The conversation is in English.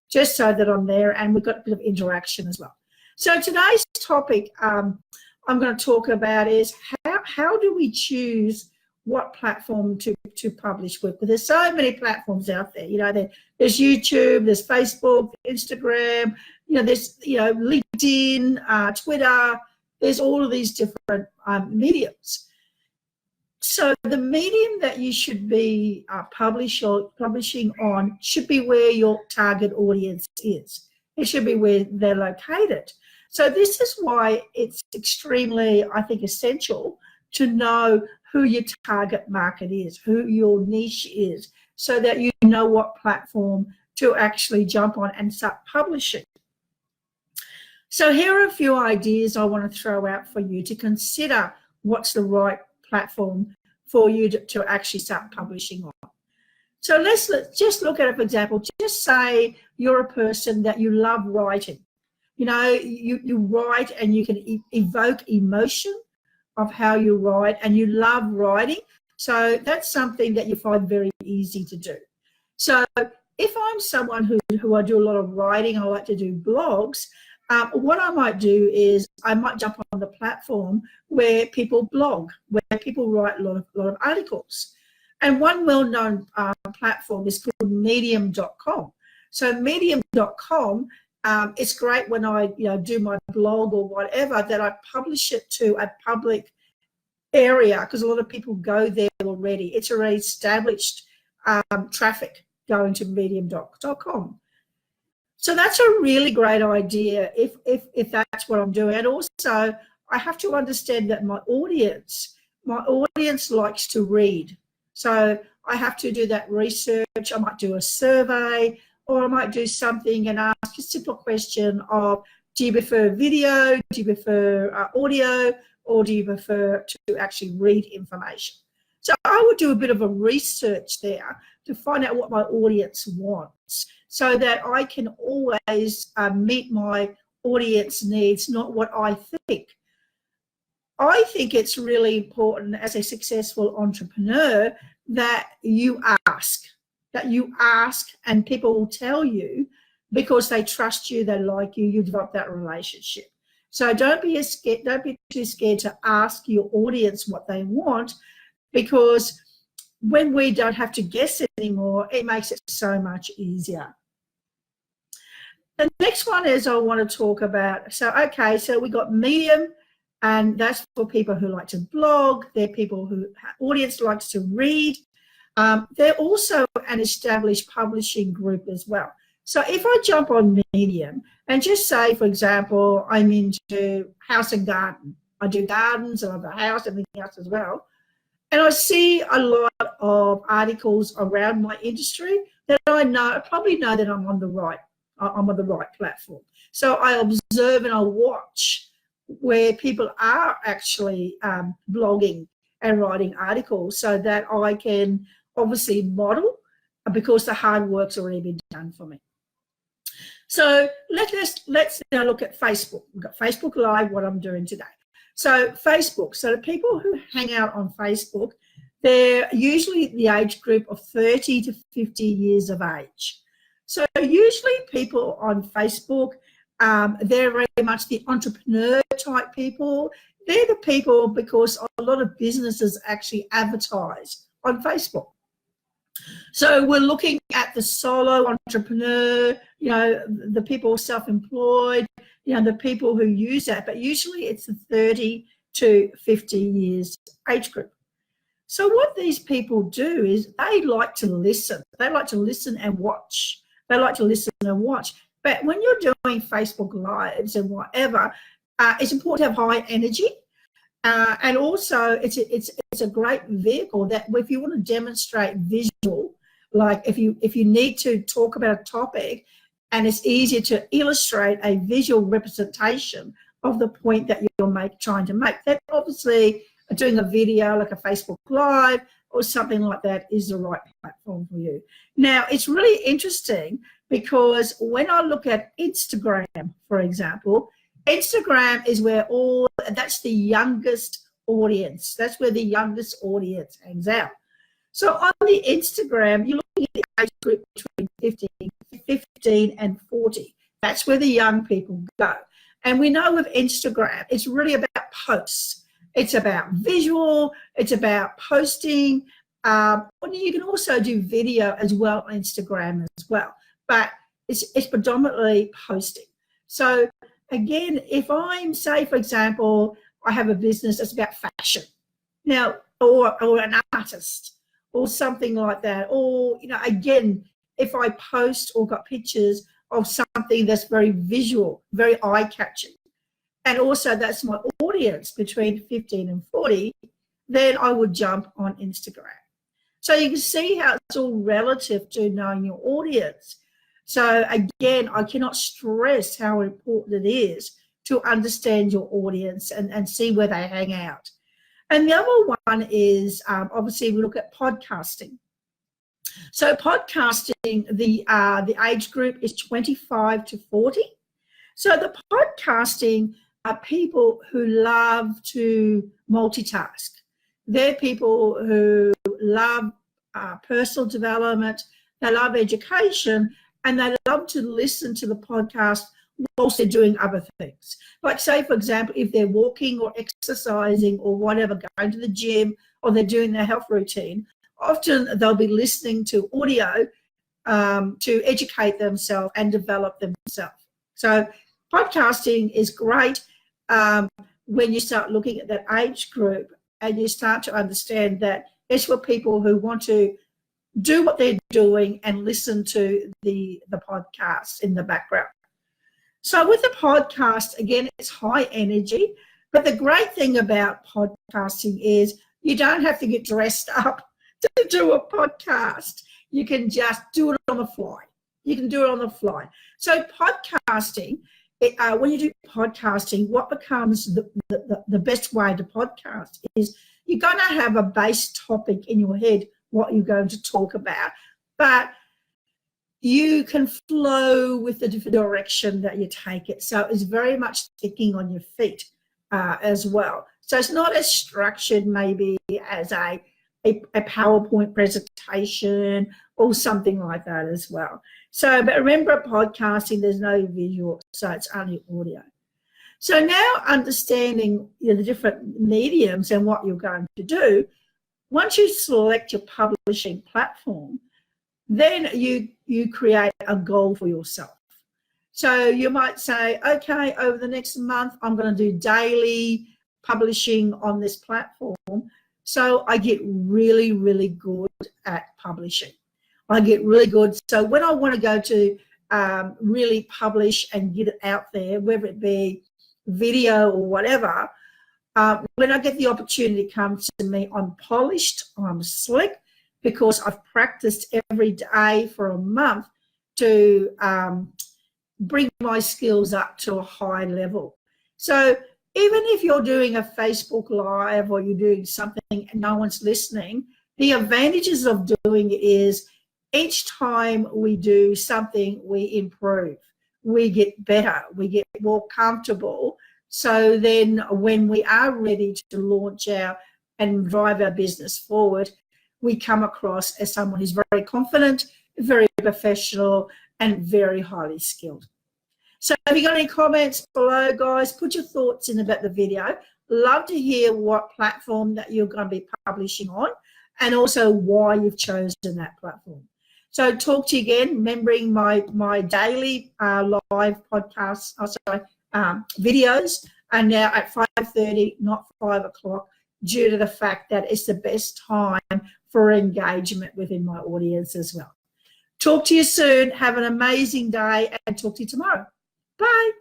just so that I'm there and we've got a bit of interaction as well. So today's topic I'm going to talk about is how do we choose what platform to publish with? Because there's so many platforms out there. There's YouTube, there's Facebook, Instagram, there's LinkedIn, Twitter. There's all of these different mediums. So the medium that you should be publishing on should be where your target audience is. It should be where they're located. So this is why it's extremely, I think, essential to know who your target market is, who your niche is, so that you know what platform to actually jump on and start publishing. So here are a few ideas I want to throw out for you to consider what's the right platform for you to actually start publishing on. So let's just look at it, for example. Just say you're a person that you love writing. You write and you can evoke emotion of how you write, and you love writing. So that's something that you find very easy to do. So if I'm someone who I do a lot of writing, I like to do blogs, what I might do is I might jump on the platform where people blog, where people write a lot of articles. And one well-known platform is called medium.com. So medium.com, it's great when I do my blog or whatever, that I publish it to a public area, because a lot of people go there already. It's already established traffic going to medium.com. So that's a really great idea if that's what I'm doing. And also I have to understand that my audience likes to read. So I have to do that research. I might do a survey, or I might do something and ask a simple question of, do you prefer video, do you prefer audio, or do you prefer to actually read information? So I would do a bit of a research there to find out what my audience wants, so that I can always meet my audience needs, not what I think. I think it's really important as a successful entrepreneur that you ask, and people will tell you, because they trust you, they like you, you develop that relationship. So don't be too scared to ask your audience what they want, because when we don't have to guess anymore, it makes it so much easier. The next one is I want to talk about, so we got Medium, and that's for people who like to blog. They're people who audience likes to read. They're also an established publishing group as well. So if I jump on Medium and just say, for example, I'm into house and garden. I do gardens, and I have a house, everything else as well. And I see a lot of articles around my industry that I probably know that I'm on the right platform. So I observe and I watch where people are actually blogging and writing articles, so that I can obviously model, because the hard work's already been done for me. So let's now look at Facebook. We've got Facebook Live, what I'm doing today. So Facebook, so the people who hang out on Facebook, they're usually the age group of 30 to 50 years of age. So usually people on Facebook, they're very much the entrepreneur type people. They're the people, because a lot of businesses actually advertise on Facebook. So we're looking at the solo entrepreneur, the people self-employed, the people who use that, but usually it's the 30 to 50 years age group. So what these people do is they like to listen. They like to listen and watch. They like to listen and watch. But when you're doing Facebook Lives and whatever, it's important to have high energy. And also it's a great vehicle that if you want to demonstrate visual, like if you need to talk about a topic, and it's easier to illustrate a visual representation of the point that you're trying to make. That obviously doing a video like a Facebook Live or something like that is the right platform for you. Now, it's really interesting, because when I look at Instagram, for example, Instagram is where that's the youngest audience. That's where the youngest audience hangs out. So on the Instagram, you look looking at the age group between 15 and 40. That's where the young people go. And we know with Instagram, it's really about posts. It's about visual. It's about posting. You can also do video as well on Instagram as well. But it's predominantly posting. So again, if I'm, say, for example, I have a business that's about fashion now, or an artist or something like that, or, again, if I post or got pictures of something that's very visual, very eye-catching, and also that's my audience between 15 and 40, then I would jump on Instagram. So you can see how it's all relative to knowing your audience. So again, I cannot stress how important it is to understand your audience and see where they hang out. And the other one is, obviously, we look at podcasting. So podcasting, the age group is 25 to 40. So the podcasting are people who love to multitask. They're people who love personal development, they love education, and they love to listen to the podcast whilst they're doing other things. Like, say, for example, if they're walking or exercising or whatever, going to the gym, or they're doing their health routine, often they'll be listening to audio to educate themselves and develop themselves. So podcasting is great when you start looking at that age group and you start to understand that it's for people who want to do what they're doing and listen to the podcast in the background. So with the podcast, again, it's high energy, but the great thing about podcasting is you don't have to get dressed up to do a podcast. You can just do it on the fly. So podcasting, when you do podcasting, what becomes the best way to podcast is you're going to have a base topic in your head, what you're going to talk about, but you can flow with the different direction that you take it. So it's very much thinking on your feet as well. So it's not as structured maybe as a PowerPoint presentation or something like that as well. So, but remember, podcasting, there's no visual, so it's only audio. So now understanding the different mediums and what you're going to do, once you select your publishing platform, then you create a goal for yourself. So you might say, okay, over the next month, I'm going to do daily publishing on this platform. So I get really, really good at publishing. I get really good. So when I want to go to really publish and get it out there, whether it be video or whatever, when I get the opportunity to come to me, I'm polished, I'm slick, because I've practiced every day for a month to bring my skills up to a high level. So even if you're doing a Facebook Live or you're doing something and no one's listening, the advantages of doing it is each time we do something, we improve, we get better, we get more comfortable. So then when we are ready to launch out and drive our business forward, we come across as someone who's very confident, very professional, and very highly skilled. So if you got any comments below, guys, put your thoughts in about the video. Love to hear what platform that you're going to be publishing on and also why you've chosen that platform. So talk to you again, remembering my daily live podcasts, videos are now at 5:30, not 5 o'clock, due to the fact that it's the best time for engagement within my audience as well. Talk to you soon. Have an amazing day and talk to you tomorrow. Bye.